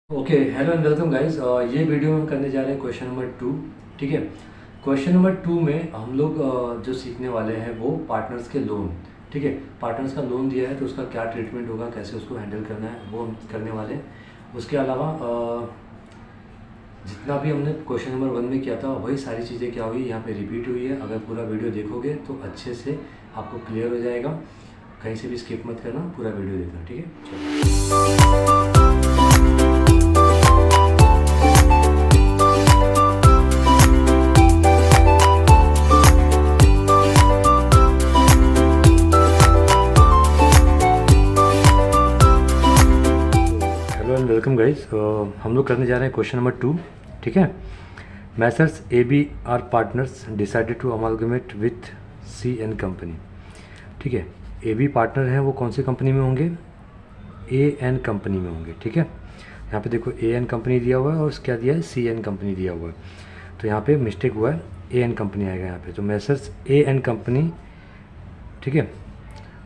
Okay, hello and welcome guys. ये video हम करने जा रहे हैं क्वेश्चन नंबर 2। ठीक है, क्वेश्चन नंबर 2 में हम लोग जो सीखने वाले हैं वो पार्टनर्स के लोन। ठीक है, पार्टनर्स का लोन दिया है तो उसका क्या ट्रीटमेंट होगा, कैसे उसको हैंडल करना है, वो हम करने वाले हैं। उसके अलावा जितना भी हमने क्वेश्चन नंबर 1 में किया था वही सारी चीज़ें क्या हुई यहाँ पे रिपीट हुई है। अगर पूरा वीडियो देखोगे तो अच्छे से आपको क्लियर हो जाएगा। कहीं से भी स्किप मत करना, पूरा वीडियो देखना। ठीक है, चलो। Hello and welcome guys. हम लोग करने जा रहे हैं क्वेश्चन नंबर 2। ठीक है, messrs A B R partners decided to amalgamate with C N company. ठीक है, ए बी पार्टनर हैं, वो कौन सी कंपनी में होंगे? ए एन कंपनी में होंगे। ठीक है, यहाँ पे देखो ए एन कंपनी दिया हुआ है और क्या दिया है, सी एन कंपनी दिया हुआ है। तो यहाँ पे मिस्टेक हुआ है, ए एन कंपनी आएगा यहाँ पे। तो मैसर्स ए एन कंपनी, ठीक है,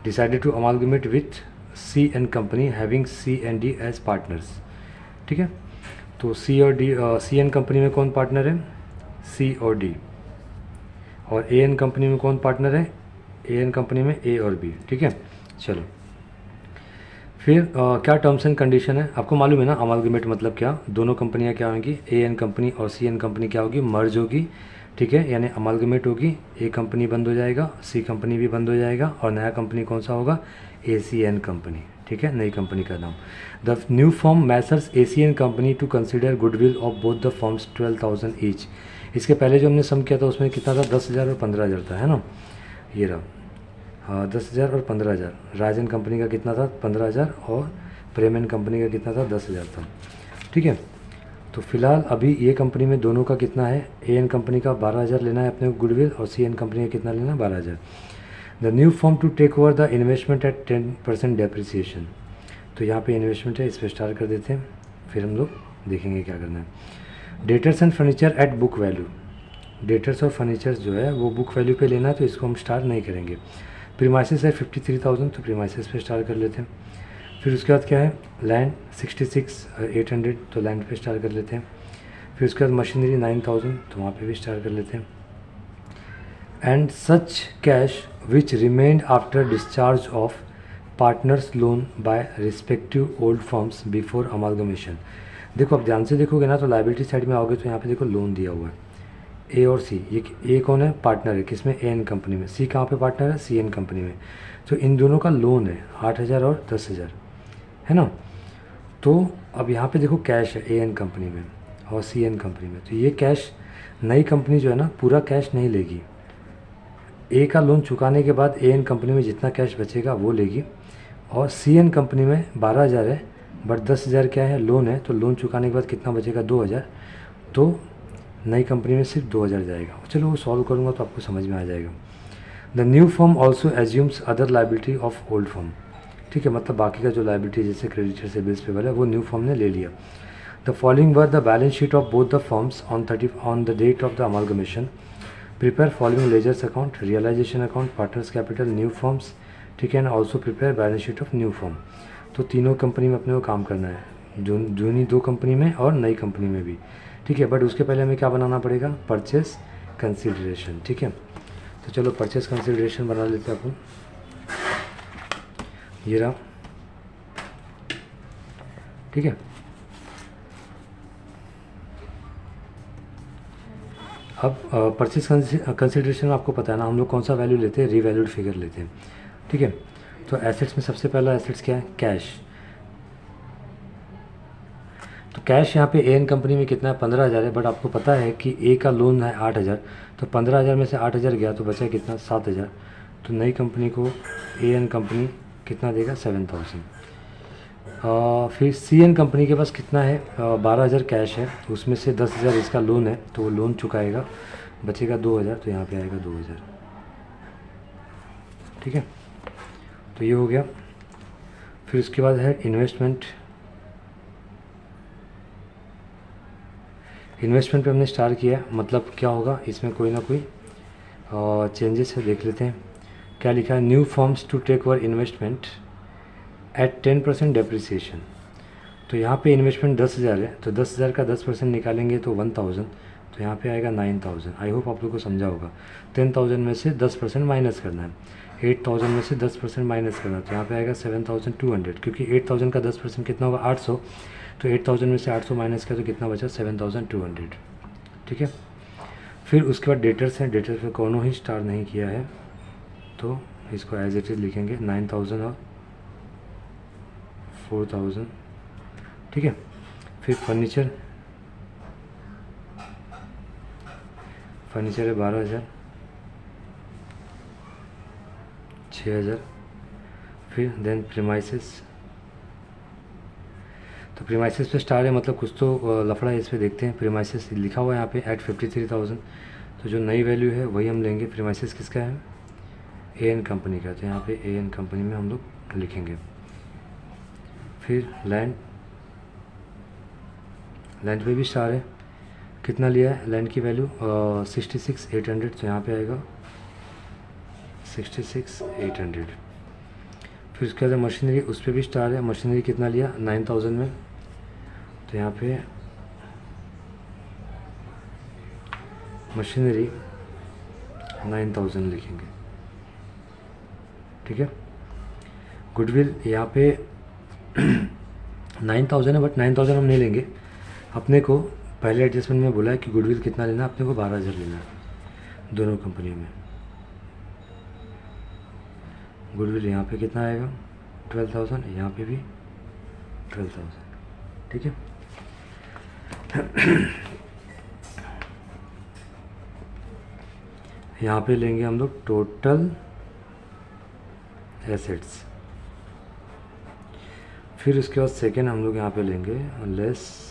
decided to amalgamate with C N company having C and D as partners. ठीक है, तो सी और डी, सी एन कंपनी में कौन पार्टनर है? सी और डी। और ए एन कंपनी में कौन पार्टनर है? ए एन कंपनी में ए और बी। ठीक है, चलो फिर क्या टर्म्स एंड कंडीशन है? आपको मालूम है ना अमालगमेट मतलब क्या? दोनों कंपनियां क्या होंगी, ए एन कंपनी और सी एन कंपनी क्या होगी, मर्ज होगी। ठीक है, यानी अमालगमेट होगी, ए कंपनी बंद हो जाएगा, सी कंपनी भी बंद हो जाएगा, और नया कंपनी कौन सा होगा? A C N company. ठीक है, नई कंपनी का नाम। The new form messrs A C N company to consider goodwill of both the forms 12,000 each. इसके पहले जो हमने सम किया था उसमें कितना था? 10,000 और 15,000 था, है ना? ये रहा, हाँ 10,000 और 15,000। राजन कंपनी का कितना था? 15,000। और प्रेमन कंपनी का कितना था? 10,000 था। ठीक है, तो फिलहाल अभी ये कंपनी में दोनों का कितना है? ए एन कंपनी का 12,000 लेना है अपने को गुडविल, और सी एन कंपनी का कितना लेना है? 12,000। The new form to take over the investment at 10% depreciation. तो यहाँ पे इन्वेस्टमेंट है, इस पर स्टार्ट कर देते हैं, फिर हम लोग देखेंगे क्या करना है। Debtors and furniture at book value. Debtors और फर्नीचर्स जो है वो बुक वैल्यू पे लेना है, तो इसको हम स्टार्ट नहीं करेंगे। प्रीमाइसिस है 53,000, तो प्रीमाइसिस पे स्टार्ट कर लेते हैं। फिर उसके बाद क्या है? लैंड 66,800, तो लैंड पे स्टार्ट कर लेते हैं। फिर उसके बाद मशीनरी 9,000, तो वहाँ पे भी स्टार्ट कर लेते हैं। And such cash which remained after discharge of partners loan by respective old firms before amalgamation. देखो अब ध्यान से देखोगे ना तो लाइबिलिटी साइड में आओगे तो यहाँ पे देखो लोन दिया हुआ है, ए और सी। ये ए कौन है? पार्टनर है, किसमें? ए एन कंपनी में। सी कहाँ पे पार्टनर है? सी एन कंपनी में। तो इन दोनों का लोन है 8,000 और 10,000, है ना? तो अब यहाँ पे देखो कैश है ए एन कंपनी में और सी एन कंपनी में। तो ये कैश नई कंपनी जो है ना पूरा कैश नहीं लेगी। ए का लोन चुकाने के बाद ए एन कंपनी में जितना कैश बचेगा वो लेगी, और सी एन कंपनी में 12,000 है बट 10,000 क्या है? लोन है। तो लोन चुकाने के बाद कितना बचेगा? 2,000। तो नई कंपनी में सिर्फ 2,000 जाएगा। चलो वो सॉल्व करूँगा तो आपको समझ में आ जाएगा। The new firm also assumes other liability of old firm. ठीक है, मतलब बाकी का जो लाइबिलिटी जैसे क्रेडिटर से बिल्स पेबल है वो न्यू फर्म ने ले लिया। The following were the balance sheet of both the firms on the date of the amalgamation. Prepare following ledgers account, realisation account, partners capital, new firms. ठीक है ना, also prepare balance sheet of new firm. तो तीनों company में अपने को काम करना है, जूनी दो कंपनी में और नई कंपनी में भी। ठीक है, बट उसके पहले हमें क्या बनाना पड़ेगा? Purchase consideration. ठीक है, तो चलो परचेस कंसिडरेशन बना लेते हैं अपन। ये रहा, ठीक है। अब परचेस कंसिडरेशन आपको पता है ना, हम लोग कौन सा वैल्यू लेते हैं? रीवैल्यूड फिगर लेते हैं। ठीक है, तो एसेट्स में सबसे पहला एसेट्स क्या है? कैश। तो कैश यहाँ पे ए एन कंपनी में कितना है? 15,000 है, बट आपको पता है कि ए का लोन है 8,000, तो 15,000 में से 8,000 गया तो बचा कितना? 7,000। तो नई कंपनी को ए एन कंपनी कितना देगा? 7,000। फिर सी एन कंपनी के पास कितना है? 12,000 कैश है, उसमें से 10,000 इसका लोन है, तो वो लोन चुकाएगा, बचेगा 2,000, तो यहाँ पे आएगा 2,000। ठीक है, तो ये हो गया। फिर उसके बाद है इन्वेस्टमेंट। इन्वेस्टमेंट पे हमने स्टार्ट किया, मतलब क्या होगा इसमें? कोई ना कोई चेंजेस है, देख लेते हैं क्या लिखा है। New forms to take over investment at 10% depreciation. तो यहाँ पे इन्वेस्टमेंट 10,000 है, तो 10,000 का 10% निकालेंगे तो 1,000, तो यहाँ पे आएगा 9,000। आई होप आप लोग को समझा होगा। 10,000 में से 10% माइनस करना है, 8,000 में से 10% माइनस करना है, तो यहाँ पे आएगा 7,200, क्योंकि 8,000 का 10% कितना होगा 800, तो 8,000 में से 800 माइनस किया तो कितना बचा 7,200। ठीक है। फिर उसके बाद डेटर्स हैं, डेटर्स पे कोनो ही स्टार नहीं किया है, तो इसको एज इट इज लिखेंगे 9,000 और 4,000। ठीक है। फिर फर्नीचर है 12,000, 6,000। फिर देन प्रीमाइसेस, तो प्रीमाइसेस पे स्टार है, मतलब कुछ तो लफड़ा है इस पर, देखते हैं। प्रीमाइसेस लिखा हुआ है यहाँ पे एट 53,000, तो जो नई वैल्यू है वही हम लेंगे। प्रीमाइसेस किसका है, एएन कंपनी का, तो यहाँ पे एएन कंपनी में हम लोग लिखेंगे। फिर लैंड पे भी स्टार है, कितना लिया है लैंड की वैल्यू 66,800, तो यहाँ पे आएगा 66,800। फिर उसके बाद मशीनरी, उस पर भी स्टार है, मशीनरी कितना लिया 9,000 में, तो यहाँ पे मशीनरी 9,000 लिखेंगे। ठीक है। गुडविल यहाँ पे 9,000 है, बट 9,000 हम नहीं लेंगे। अपने को पहले एडजस्टमेंट में बोला है कि गुडविल कितना लेना है, अपने को 12,000 लेना है दोनों कंपनियों में। गुडविल यहाँ पे कितना आएगा 12,000, यहाँ पे भी 12,000। ठीक है। यहाँ पे लेंगे हम लोग टोटल एसेट्स। फिर उसके बाद सेकेंड हम लोग यहाँ पे लेंगे लेस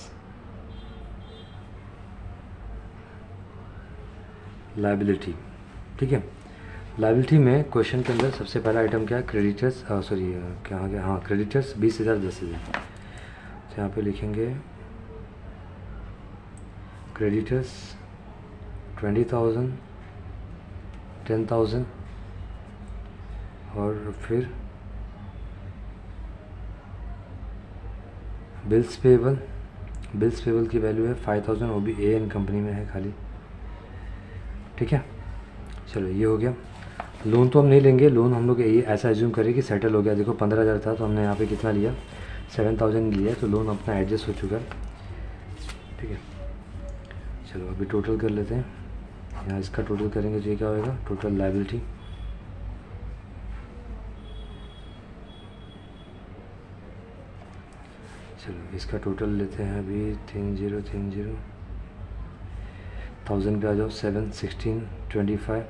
लायबिलिटी। ठीक है। लायबिलिटी में क्वेश्चन के अंदर सबसे पहला आइटम क्या है, क्रेडिटर्स, सॉरी क्या आ गया, हाँ क्रेडिटर्स 20,000 10,000, तो यहाँ पे लिखेंगे क्रेडिटर्स 20,000 10,000, और फिर बिल्स पेबल की वैल्यू है 5,000, वो भी एएन कंपनी में है खाली। ठीक है। चलो ये हो गया। लोन तो हम नहीं लेंगे, लोन हम लोग ये ऐसा एज्यूम करें कि सेटल हो गया। देखो 15,000 था, तो हमने यहाँ पे कितना लिया 7,000 लिया, तो लोन अपना एडजस्ट हो चुका है। ठीक है। चलो अभी टोटल कर लेते हैं। यहाँ इसका टोटल करेंगे तो ये क्या होगा, टोटल लायबिलिटी चलो इसका टोटल लेते हैं अभी 3030, 1000 पे आ जाओ, 7 16 25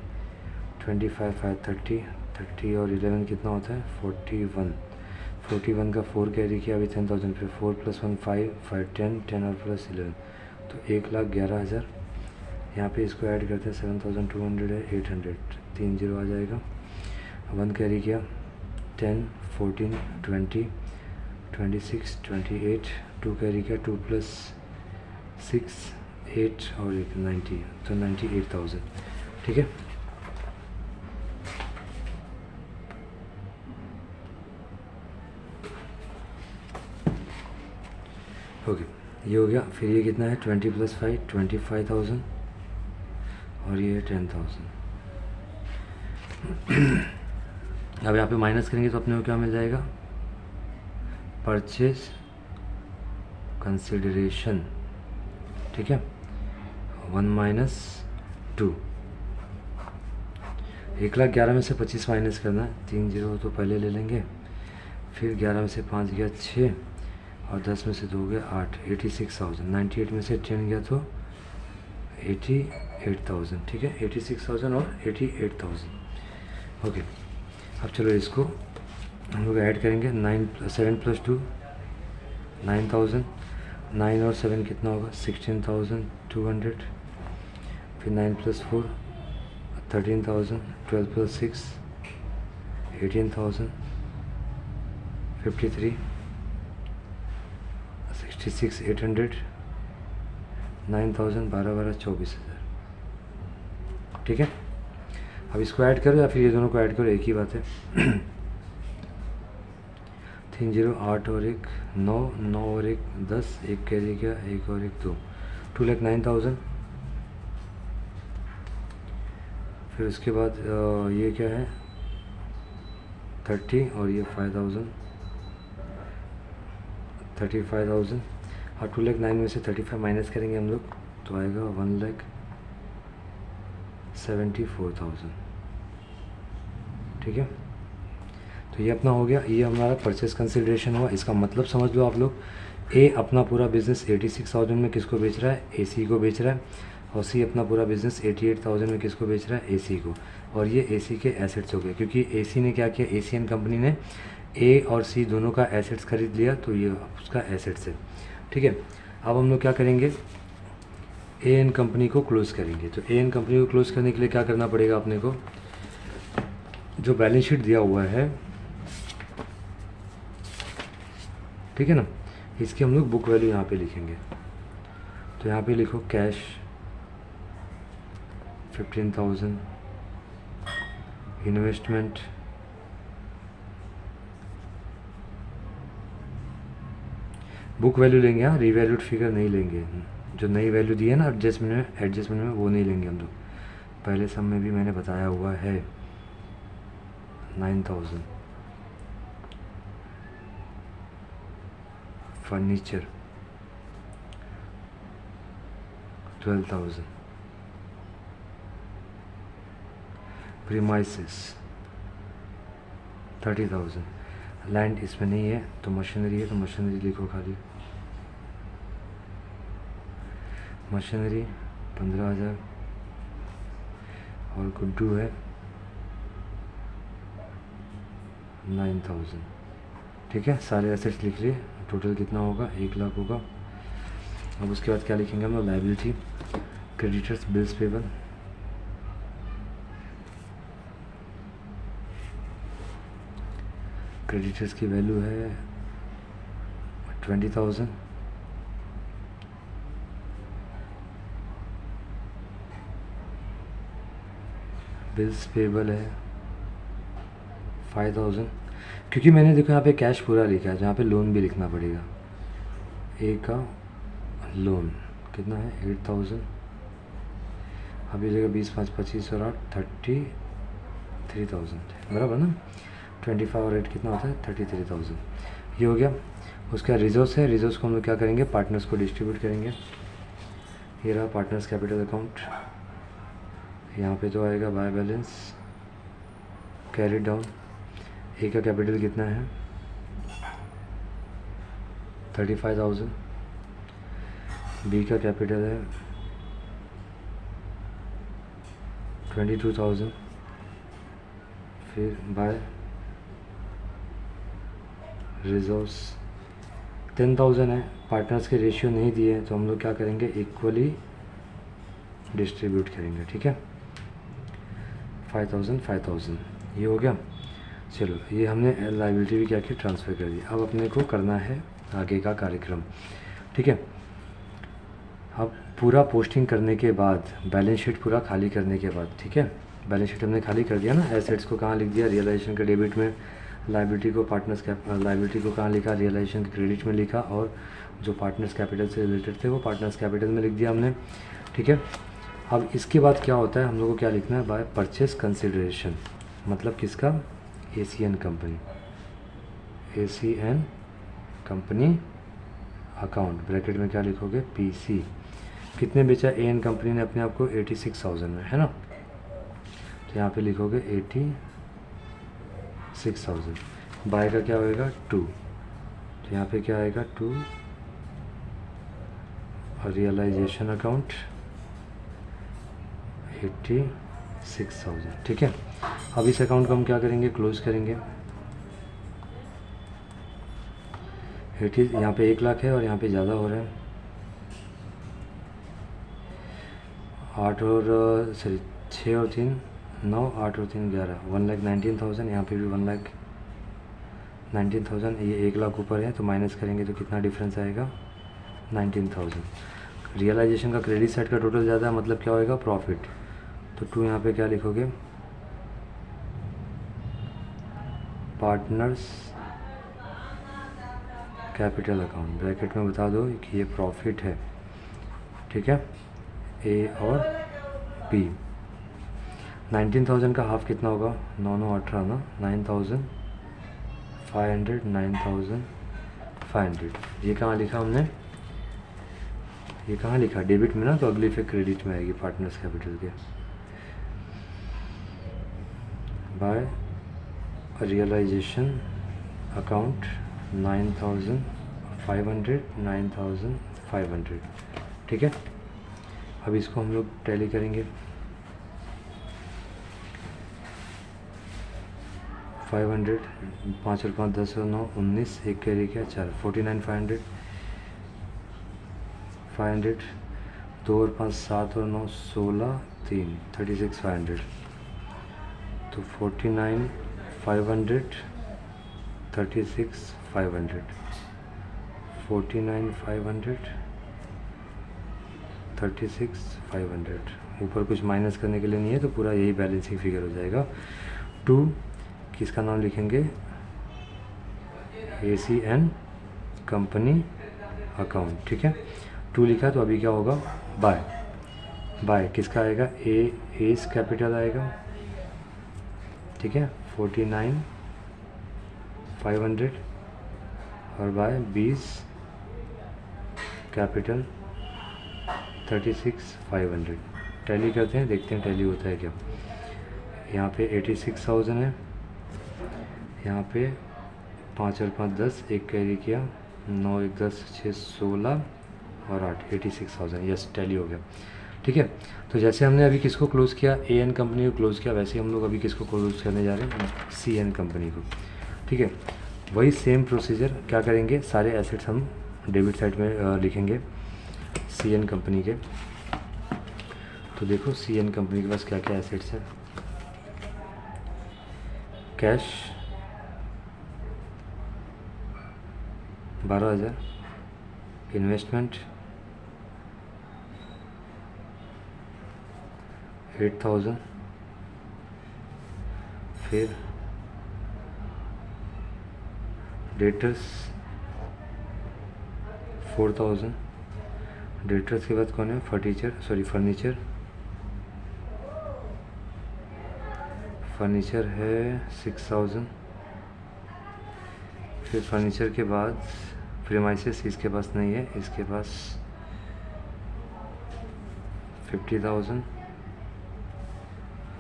25 5 30 30 और 11 कितना होता है 41 का 4 कैरी किया अभी 10,000 पे, 4 + 1 5 5 10 10 और प्लस 11, तो 1,11,000। यहाँ पे इसको ऐड करते हैं 7,200 है 800, 3 0 आ जाएगा। 1 कैरी किया 10 14 20 26 28, 2 कैरी किया 2 + 6 8 और 1 90, तो 98,000। ठीक है। ओके ये हो गया। फिर ये कितना है 20 + 5 25,000 और ये 10,000। अब यहाँ पे माइनस करेंगे तो अपने को क्या मिल जाएगा, परचेज कंसिडरेशन। ठीक है। 1 - 2, 1,11,000 में से 25 माइनस करना है, 3 0 तो पहले ले लेंगे। फिर 11 में से 5 गया 6 और 10 में से 2 गया 8, 86,000। 98 में से 10 गया तो 88,000। ठीक है। 86,000 और 88,000। ओके अब चलो इसको हम लोग ऐड करेंगे। 7 + 2 9,000, 9 और 7 कितना होगा 16,200। फिर 9 + 4 13,000, 12 + 6 18,000, 53 66,800, 9,000 12 12 24,000। ठीक है। अब इसको ऐड करो या फिर ये दोनों को ऐड करो, एक ही बात है। 3 0 8 और 1 9 9 और 1 10 एक कैरी गया, एक और 1 2 2,09,000। फिर उसके बाद ये क्या है 30 और ये 5,000 35,000। और 2,09,000 में से 35 माइनस करेंगे हम लोग तो आएगा 1,74,000। ठीक है, तो ये अपना हो गया, ये हमारा परचेस कंसिडरेशन हुआ। इसका मतलब समझ लो आप लोग, ए अपना पूरा बिज़नेस 86,000 में किसको बेच रहा है, एसी को बेच रहा है, और सी अपना पूरा बिज़नेस 88,000 में किसको बेच रहा है, एसी को। और ये एसी के एसेट्स हो गए, क्योंकि एसी ने क्या किया, एशियन कंपनी ने ए और सी दोनों का एसेट्स खरीद लिया, तो ये उसका एसेट्स है। ठीक है, अब हम लोग क्या करेंगे, ए एन कंपनी को क्लोज़ करेंगे। तो ए एन कंपनी को क्लोज़ करने के लिए क्या करना पड़ेगा अपने को, जो बैलेंस शीट दिया हुआ है, ठीक है ना, इसकी हम लोग बुक वैल्यू यहाँ पे लिखेंगे। तो यहाँ पे लिखो कैश 15,000, इन्वेस्टमेंट बुक वैल्यू लेंगे, हाँ रीवैल्यूड फिगर नहीं लेंगे। जो नई वैल्यू दी है ना एडजस्टमेंट में वो नहीं लेंगे हम लोग। पहले सब में भी मैंने बताया हुआ है 9,000। फर्नीचर 12,000। प्रीमाइसेस 30,000। लैंड इसमें नहीं है, तो मशीनरी है, तो मशीनरी लिखो खाली। मशीनरी 15,000 और गुड्डू है 9,000। ठीक है, सारे एसेट्स लिख लिए। टोटल कितना होगा, 1 लाख होगा। अब उसके बाद क्या लिखेंगे हम लोग, liability, creditors, bills payable, creditors की वैल्यू है 20,000। बिल्स पेबल है 5,000, क्योंकि मैंने देखो यहाँ पे कैश पूरा लिखा है, जहाँ पे लोन भी लिखना पड़ेगा। ए का लोन कितना है 8,000। अभी जगह 20 5 25 और 8 33,000 बराबर ना। 25 और 8 कितना होता है 33,000। ये हो गया। उसका रिजर्व्स है, रिजर्व्स को हम लोग क्या करेंगे, पार्टनर्स को डिस्ट्रीब्यूट करेंगे। ये रहा पार्टनर्स कैपिटल अकाउंट। यहाँ पे तो आएगा बाय बैलेंस कैरी डाउन। ए का कैपिटल कितना है 35,000। बी का कैपिटल है 22,000। फिर बाय रिजर्व्स 10,000 है। पार्टनर्स के रेशियो नहीं दिए तो हम लोग क्या करेंगे, इक्वली डिस्ट्रीब्यूट करेंगे। ठीक है, 5,000 5,000 ये हो गया। चलो, ये हमने लायबिलिटी भी क्या की, ट्रांसफ़र कर दी। अब अपने को करना है आगे का कार्यक्रम। ठीक है, अब पूरा पोस्टिंग करने के बाद, बैलेंस शीट पूरा खाली करने के बाद, ठीक है, बैलेंस शीट हमने खाली कर दिया ना, एसेट्स को कहाँ लिख दिया, रियलाइजेशन के डेबिट में, लायबिलिटी को लायबिलिटी को कहाँ लिखा, रियलाइजेशन के क्रेडिट में लिखा, और जो पार्टनर्स कैपिटल से रिलेटेड थे वो पार्टनर्स कैपिटल में लिख दिया हमने। ठीक है, अब इसके बाद क्या होता है, हम लोग को क्या लिखना है, बाय परचेस कंसिडरेशन, मतलब किसका, Asian company, Asian company account, bracket में क्या लिखोगे, पीसी। कितने बेचा एन कंपनी ने अपने आप को, 86,000 में, है ना। तो यहाँ पे लिखोगे 86,000। बाय का क्या होएगा 2, तो यहाँ पे क्या आएगा 2। और रियलाइजेशन अकाउंट 86,000। ठीक है, अब इस अकाउंट को हम क्या करेंगे, क्लोज करेंगे। यहाँ पे 1 लाख है और यहाँ पे ज़्यादा हो रहा है, 8 और 6 और 3 9, 8 और 3 11, 1,19,000। यहाँ पे भी 1,19,000। ये 1 लाख ऊपर है, तो माइनस करेंगे तो कितना डिफरेंस आएगा, 19,000। रियलाइजेशन का क्रेडिट साइड का टोटल ज़्यादा है, मतलब क्या होएगा, प्रॉफिट। तो 2 यहाँ पे क्या लिखोगे, पार्टनर्स कैपिटल अकाउंट, ब्रैकेट में बता दो कि ये प्रॉफिट है, ठीक है, ए और बी। 19,000 का हाफ कितना होगा, 9 9 18 ना, 9,500, 9,500। ये कहाँ लिखा हमने, ये कहाँ लिखा, डेबिट में ना, तो अगली फिर क्रेडिट में आएगी पार्टनर्स कैपिटल के। बाय रियलाइजेशन अकाउंट 9,500, 9,500, ठीक है। अब इसको हम लोग टैली करेंगे। 500, 5 और 5 10 और 9 19, एक कैरी किया 4, 49,500, 500, 2 और 5 7 और 9 16, 3 36,500, तो 49,500, 36,500, 49,500, 36,500। ऊपर कुछ माइनस करने के लिए नहीं है, तो पूरा यही बैलेंसिंग फिगर हो जाएगा। 2 किसका नाम लिखेंगे, ACN कंपनी अकाउंट, ठीक है। 2 लिखा, तो अभी क्या होगा, बाय, बाय किसका आएगा, एस कैपिटल आएगा, ठीक है, 49,500, और बाय 20 कैपिटल 36,500। टैली करते हैं, देखते हैं टैली होता है क्या। यहाँ पे 86,000 है, यहाँ पे 5 और 5 10, एक कैरी किया, 9 1 10 6 16 और 8, 86,000। यस, टैली हो गया, ठीक है। तो जैसे हमने अभी किसको क्लोज़ किया, AN कंपनी को क्लोज़ किया, वैसे ही हम लोग अभी किसको क्लोज़ करने जा रहे हैं, CN कंपनी को, ठीक है। वही सेम प्रोसीजर क्या करेंगे, सारे एसेट्स हम डेबिट साइड में लिखेंगे CN कंपनी के। तो देखो CN कंपनी के पास क्या क्या एसेट्स हैं, कैश 12,000, इन्वेस्टमेंट 8,000, फिर डेटर्स 4,000, डेटर्स के बाद कौन है, फर्नीचर है 6,000, फिर फर्नीचर के बाद प्रीमाइसेस इसके पास नहीं है, इसके पास 50,000,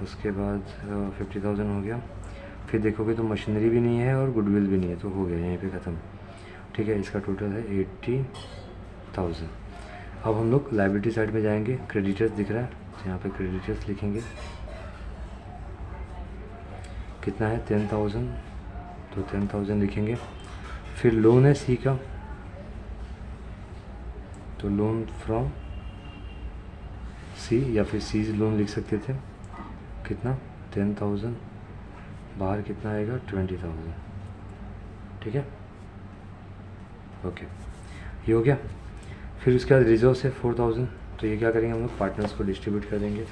उसके बाद 50,000 हो गया। फिर देखोगे तो मशीनरी भी नहीं है और गुडविल भी नहीं है, तो हो गया यहीं पे ख़त्म, ठीक है। इसका टोटल है 80,000। अब हम लोग लायबिलिटी साइड में जाएंगे, क्रेडिटर्स दिख रहा है, यहाँ पे क्रेडिटर्स लिखेंगे, कितना है 10,000, तो 10,000 लिखेंगे। फिर लोन है C का, तो लोन फ्रॉम C, या फिर सीज लोन लिख सकते थे, कितना 10,000, बाहर कितना आएगा 20,000, ठीक है, ओके, ये हो गया। फिर उसके बाद रिजर्व है 4,000, तो ये क्या करेंगे हम लोग, पार्टनर्स को डिस्ट्रीब्यूट कर देंगे।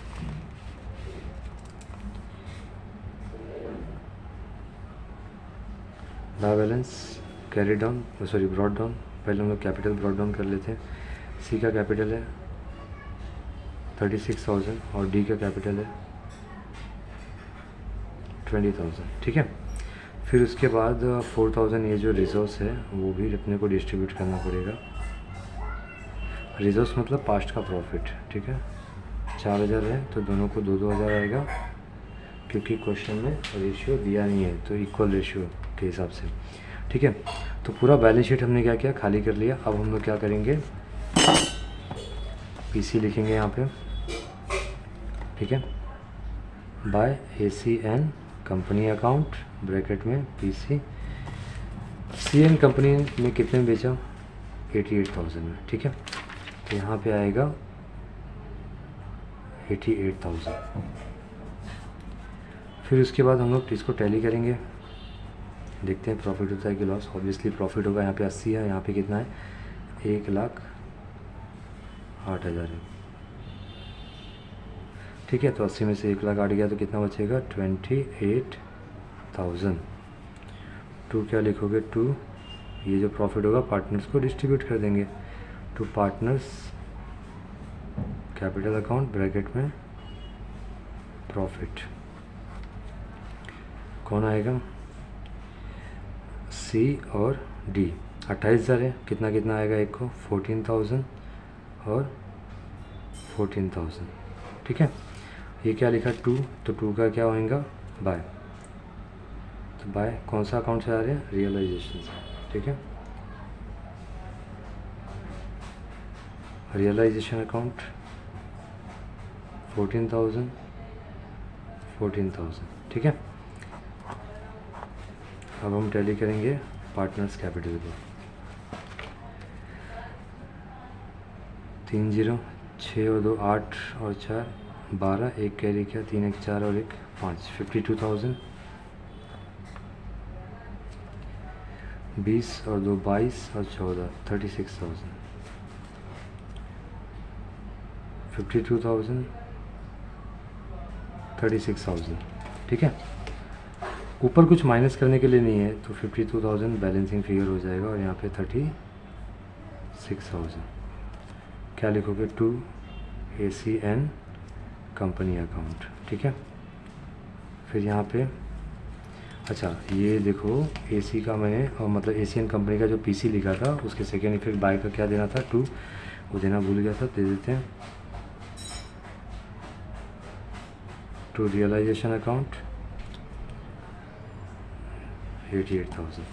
ला balance carry down, brought down, पहले हम लोग कैपिटल ब्रॉड डाउन कर लेते हैं। C का कैपिटल है 36,000 और D का कैपिटल है 20,000, ठीक है। फिर उसके बाद 4,000 ये जो रिजर्व्स है वो भी अपने को डिस्ट्रीब्यूट करना पड़ेगा। रिजर्व्स मतलब पास्ट का प्रॉफिट, ठीक है। 4,000 है, तो दोनों को 2,000 आएगा, क्योंकि क्वेश्चन में रेशियो दिया नहीं है, तो इक्वल रेशियो के हिसाब से, ठीक है। तो पूरा बैलेंस शीट हमने क्या किया, खाली कर लिया। अब हम लोग क्या करेंगे, PC लिखेंगे यहाँ पे, ठीक है, by ACN company account, bracket में PC। CN कंपनी में कितने में बेचा, 88,000 में, ठीक है। तो यहाँ पे आएगा 88,000। फिर उसके बाद हम लोग इसको टैली करेंगे, देखते हैं प्रॉफिट होता है कि लॉस। ऑब्वियसली प्रॉफिट होगा, यहाँ पे 80 है, यहाँ पे कितना है 1,08,000 है, ठीक है। तो 80 में से 1,08,000 गया, तो कितना बचेगा 28,000। 2 क्या लिखोगे, 2 ये जो प्रॉफिट होगा पार्टनर्स को डिस्ट्रीब्यूट कर देंगे to partners capital account bracket में प्रॉफिट। कौन आएगा? सी और डी। 28,000 है, कितना कितना आएगा एक को? 14,000 और 14,000। ठीक है, ये क्या लिखा? 2, तो 2 का क्या होएगा? बाय। तो बाय कौन सा अकाउंट से आ रहे हैं? रियलाइजेशन से। ठीक है, रियलाइजेशन अकाउंट 14,000 14,000। ठीक है, अब हम टैली करेंगे पार्टनर्स कैपिटल को। 3 0, 6 और 2 8 और 4 12, एक कैरी किया, 3 1 4 और 1 5, 52,000। 20 और 2 22 और 14, 36,000। 52,000 36,000। ठीक है, ऊपर कुछ माइनस करने के लिए नहीं है, तो 52,000 बैलेंसिंग फिगर हो जाएगा और यहाँ पे 36,000। क्या लिखोगे? To ACN company account. ठीक है, फिर यहाँ पे अच्छा ये देखो AC का मैंने और मतलब ACN कंपनी का जो PC लिखा था उसके सेकेंड इफेक्ट बाय का क्या देना था? 2, वो देना भूल गया था, दे देते हैं। To realisation account 88,000।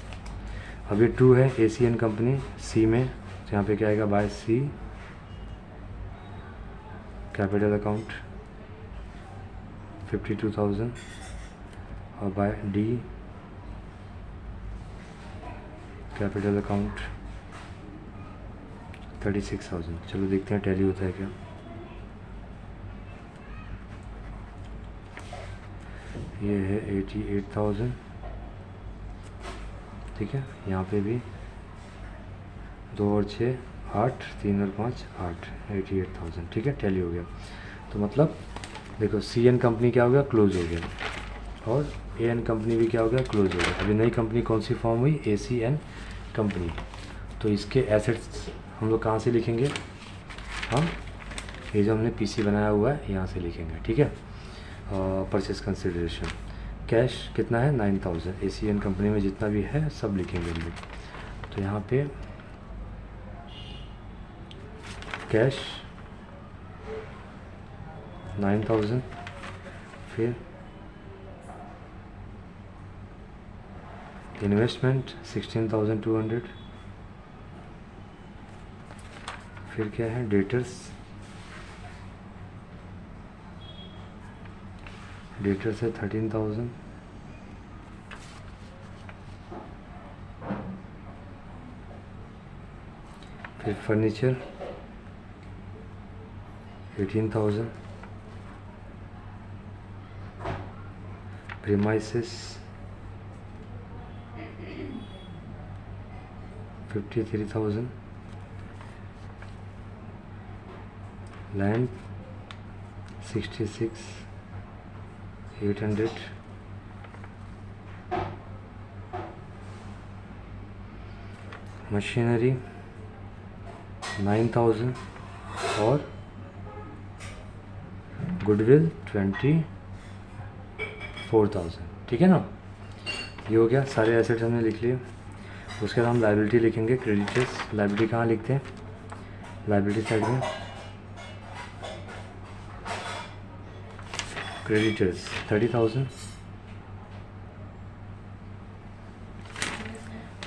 अब ये 2 है ACN कंपनी C में, तो यहाँ पे क्या आएगा? बाय C कैपिटल अकाउंट 52,000 और बाय D कैपिटल अकाउंट 36,000। चलो देखते हैं टैली होता है क्या। ये है 88,000। ठीक है, यहाँ पे भी 2 और 6 8, 3 और 5 8, 88,000। ठीक है, टैली हो गया। तो मतलब देखो CN कंपनी क्या हो गया? क्लोज हो गया, और AN कंपनी भी क्या हो गया? क्लोज हो गया। अभी नई कंपनी कौन सी फॉर्म हुई? ACN company. तो इसके एसेट्स हम लोग कहाँ से लिखेंगे? हम ये जो हमने PC बनाया हुआ है यहाँ से लिखेंगे। ठीक है, परचेस कंसिडरेशन कैश कितना है? 9,000। ACN कंपनी में जितना भी है सब लिखेंगे हम लोग। तो यहाँ पे कैश 9,000, फिर इन्वेस्टमेंट 16,200, फिर क्या है? डेटर्स है 13,000, फिर फर्नीचर 18,000, प्रीमाइसेस 53,000, लैंड 66,800, मशीनरी 9,000 और गुडविल 24,000। ठीक है ना, ये हो गया। सारे एसेट्स हमने लिख लिए। उसके बाद हम लाइबिलिटी लिखेंगे, क्रेडिटर्स। लाइबिलिटी कहाँ लिखते हैं? लाइबिलिटी साइड में क्रेडिटर्स 30,000,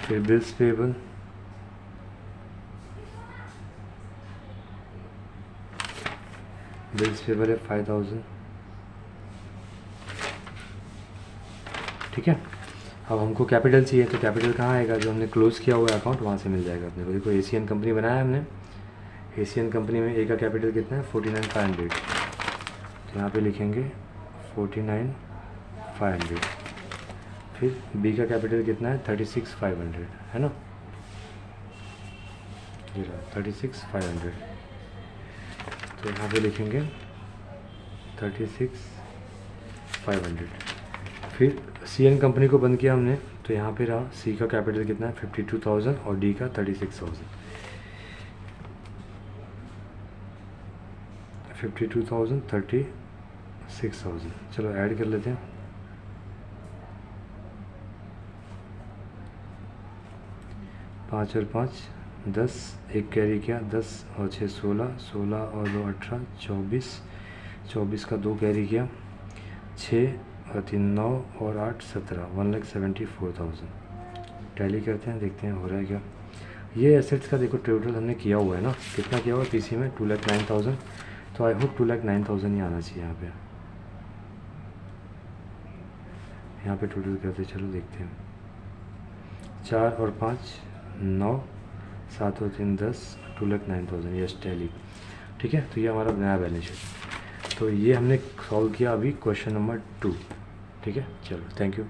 फिर बिल्स पेबल है 5,000। ठीक है, अब हमको कैपिटल चाहिए, तो कैपिटल कहाँ आएगा? जो हमने क्लोज किया हुआ अकाउंट वहाँ से मिल जाएगा अपने को। देखो ACN कंपनी बनाया है हमने, ACN कंपनी में A का कैपिटल कितना है? 49,500। तो यहाँ पे लिखेंगे 49,500। फिर B का कैपिटल कितना है? 36,500 है ना, ये रहा 36,500। तो यहाँ पे लिखेंगे 36,500। फिर CN कंपनी को बंद किया हमने, तो यहाँ पे रहा सी का कैपिटल कितना है 52,000 और डी का 36,000। 52,000 36,000, चलो ऐड कर लेते हैं। पाँच और 5 10, एक कैरी किया 10 और 6 16, 16 और 2 18, 24, 24 का 2 कैरी किया 6 और 3 9 और 8 17, 1,74,000। टैली करते हैं, देखते हैं हो रहा है क्या। ये एसेट्स का देखो टोटल हमने किया हुआ है ना, कितना किया हुआ पीसी में 2,09,000। तो आई होप 2,09,000 ही आना चाहिए यहाँ पे। यहाँ पे टोटल करते चलो देखते हैं। 4 और 5 9, 7 और 3 10, 2,09,000। यस टैली, ठीक है। तो ये हमारा नया बैलेंस शीट। तो ये हमने सॉल्व किया अभी क्वेश्चन नंबर 2, ठीक है। चलो थैंक यू।